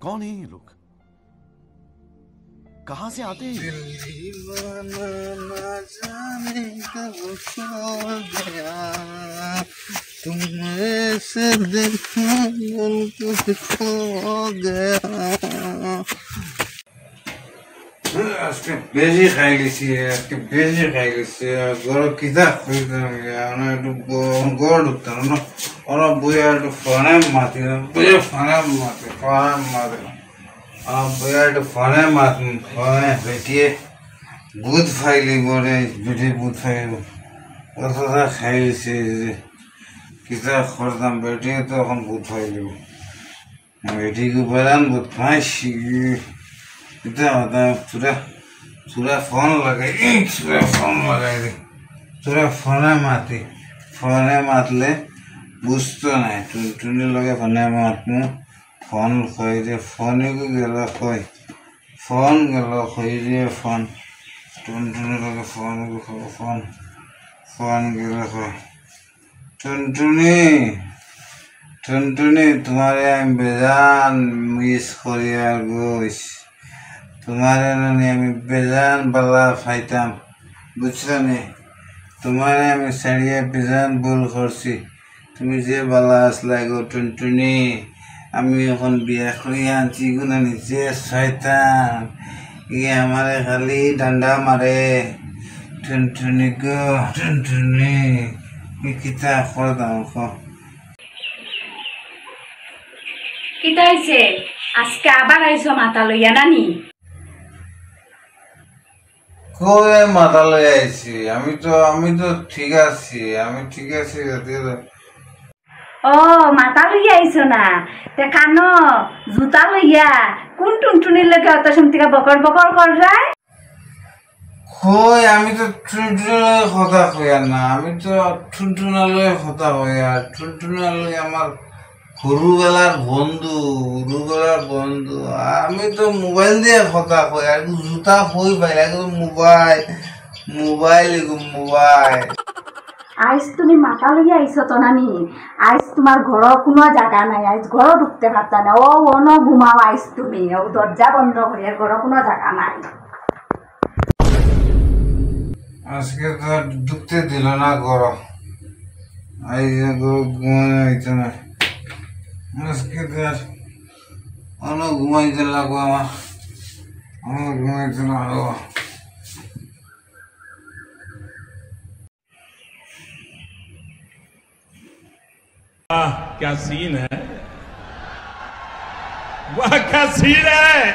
कौन है ये लोग? कहां से आते हैं? दीवाना ना जाने कब खो गया, तुमने से देखा दिल खो गया। আজকে বেশি খাই গেছি, গরম কিতা খুঁজতাম আমরা একটু গড় ঢুকতাম না, ওরা বইয়া একটু ফোনে মাতি বইয়া একটু ফোনে ভেটিয়ে বুধ ফাইলি বলে বেটি বুধ ফাইল অতটা খাই গেছি যে কিতা করতাম, বেটিয়ে তো এখন বুধ ফাইলিব, বেটিকে বেড়ান বুধ ফাইছি এটা তোরা ফোন লাগাই দে, তোরা ফোনে মাতলে বুঝতো নাই, টুনটুনির লগে ফোনে মাতমু, ফোন কই যে ফোনে গেল কই ফোন গেল কই যে ফোন টুনটুনির লগে ফোন গেল কই টুনটুনি তোমারে আমি বেজান মিস করি আর গইস, তোমারে আমি বেজান বালা ফাইতাম, বুঝছো নি? তোমারে আমি ছাড়িয়ে বেজান ভুল করছি, তুমি যে বালা আসলা গো টুনটুনি, আমি এখন বিয়া করে আনছি গুনা নিজে শয়তান, আমারে খালি ডান্ডা মারে। টুনটুনি গো টুনটুনি কিতা করতাম কিতা হইছে? আজকে আবার আইছো মাথা লইয়া নানি? কই মাথা লই আইছি? আমি তো ঠিক আছি, ও মাথা লইয়া আইছো না, তে কানো জুতা লইয়া কোন টুনটুনির লগে অত সমতিকা বকর কর যায়? কই আমি তো টুনটুনার কথা কইয়া না, আমি তো টুনটুনালয় কথা কইয়া, টুনটুনালয় আমার সৰুবেলার বন্ধু, আমি তো মোবাইল দিয়ে কথা কই, আর জুতা হই পাই মোবাইল আইজ তুমি মাথা লইয়া আইছো তো নানি, আইজ তোমার ঘর কোনো জায়গা নাই, আইজ ঘর ঢুকতে পারতা না, ও অন ঘুমাও আইজ তুমি, ও দরজা বন্ধ করি, আর ঘর কোনো জায়গা নাই। আজকে তো ঢুকতে দিল না ঘর, আইজ ঘুমাইতে না, আজকে তো অন ঘুমাইতে লাগবো, আমার ঘুমাইতে লাগবো। वाह क्या सीन है, वाह क्या सीन है।